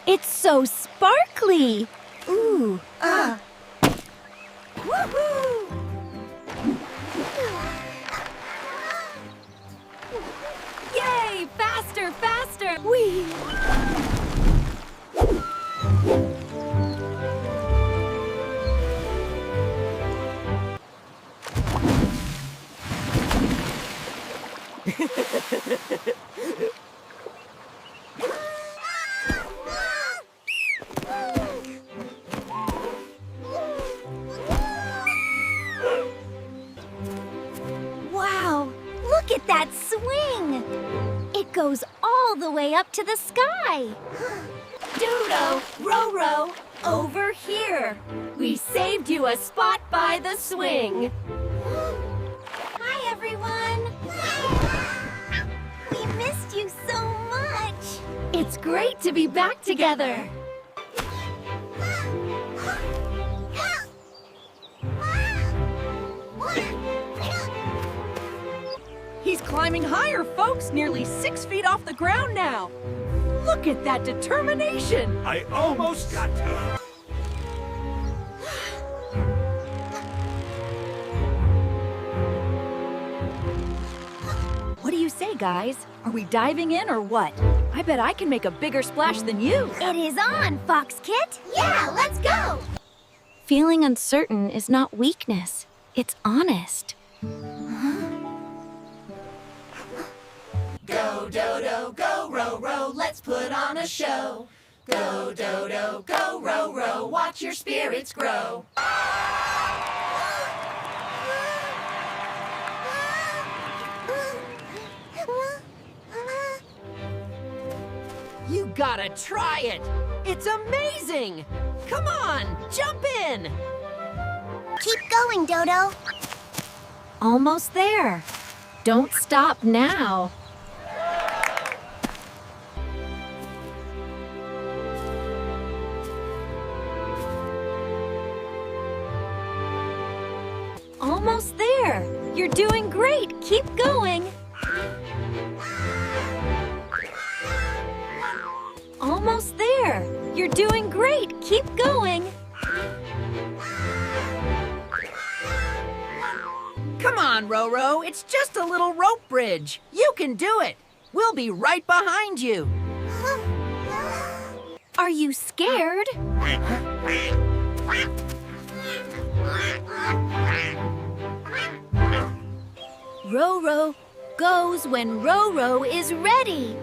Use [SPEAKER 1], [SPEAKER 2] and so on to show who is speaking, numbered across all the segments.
[SPEAKER 1] It's so sparkly! Ooh!
[SPEAKER 2] Woohoo!
[SPEAKER 1] Yay! Faster, faster! Whee! Wow! Look at that swing! It goes all the way up to the sky! Dodo, RoRo, over here! We saved you a spot by the swing! Hi, everyone! We missed you so much! It's great to be back together!
[SPEAKER 2] He's climbing higher, folks, nearly 6 feet off the ground now. Look at that determination.
[SPEAKER 3] I almost got to.
[SPEAKER 1] What do you say, guys? Are we diving in or what? I bet I can make a bigger splash than you.
[SPEAKER 4] It is on, Fox Kit! Yeah, let's go!
[SPEAKER 1] Feeling uncertain is not weakness. It's honest.
[SPEAKER 5] Go, Dodo, go, RoRo, let's put on a show. Go, Dodo, go, RoRo, watch your spirits grow.
[SPEAKER 2] You gotta try it. It's amazing. Come on, jump in.
[SPEAKER 4] Keep going, Dodo.
[SPEAKER 1] Almost there. Don't stop now. Almost there. You're doing great. Keep going. Almost there. You're doing great. Keep going.
[SPEAKER 2] Come on, RoRo, it's just a little rope bridge. You can do it. We'll be right behind you.
[SPEAKER 1] Are you scared? RoRo goes when RoRo is ready.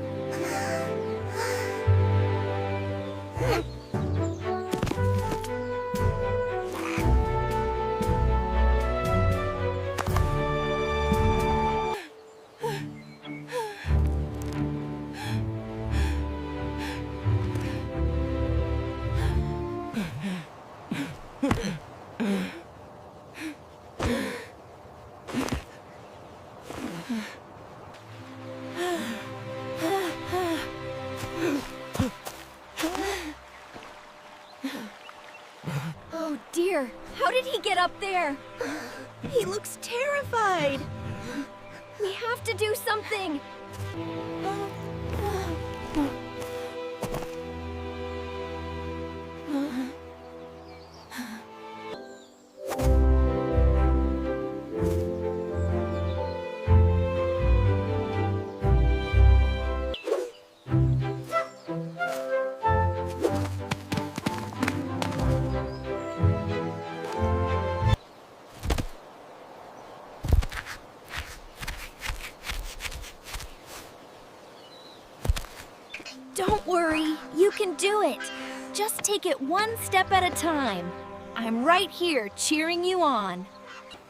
[SPEAKER 1] Oh dear, how did he get up there? He looks terrified. We have to do something. Don't worry, you can do it. Just take it one step at a time. I'm right here cheering you on.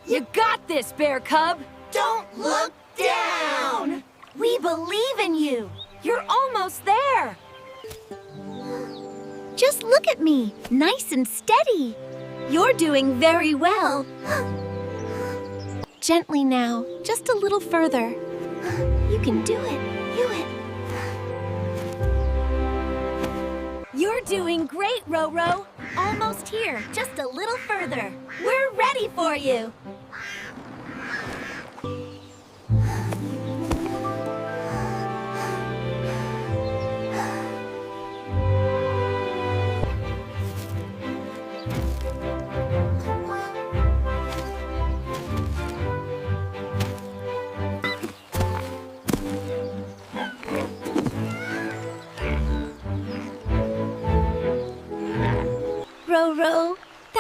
[SPEAKER 1] You got this, Bear Cub.
[SPEAKER 5] Don't look down!
[SPEAKER 1] We believe in you. You're almost there. Just look at me, nice and steady. You're doing very well. Gently now, just a little further. You can do it, do it. You're doing great, RoRo. Almost here, just a little further. We're ready for you.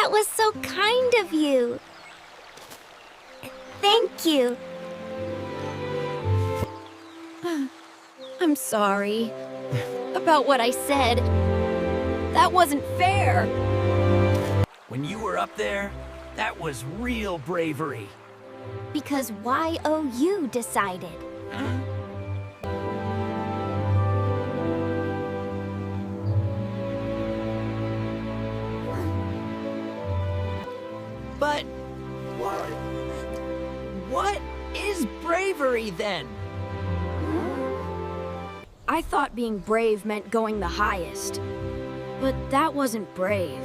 [SPEAKER 1] That was so kind of you. Thank you.
[SPEAKER 2] I'm sorry about what I said. That wasn't fair.
[SPEAKER 3] When you were up there, that was real bravery.
[SPEAKER 1] Because YOU decided.
[SPEAKER 3] But what is bravery then?
[SPEAKER 2] I thought being brave meant going the highest. But that wasn't brave.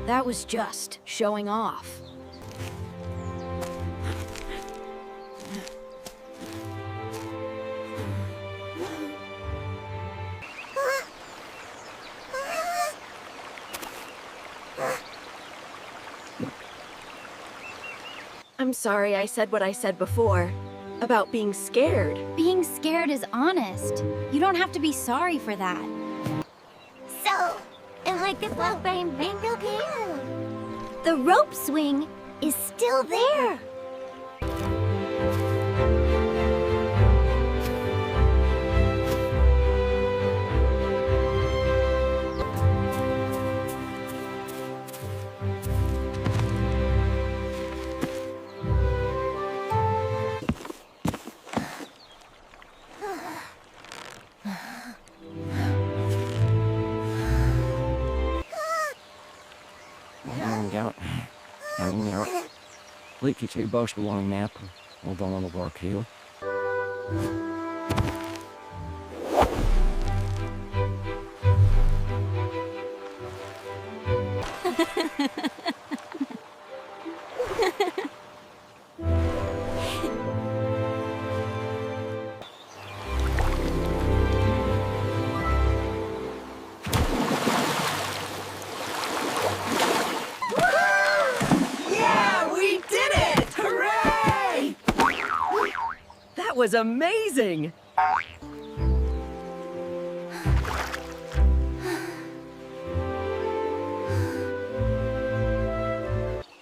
[SPEAKER 2] That was just showing off. I'm sorry I said what I said before about being scared.
[SPEAKER 1] Being scared is honest. You don't have to be sorry for that.
[SPEAKER 4] So, am I the bug brain bingo game?
[SPEAKER 1] The rope swing is still there.
[SPEAKER 6] Leaky two boast along nap. Hold on the work here.
[SPEAKER 3] Yeah, we did it! Hooray!
[SPEAKER 2] That was amazing!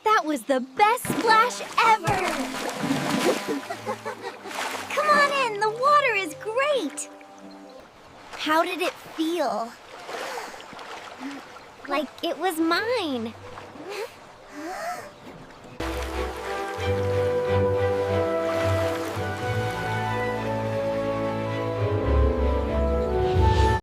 [SPEAKER 1] That was the best splash ever! Come on in, the water is great! How did it feel? Like it was mine.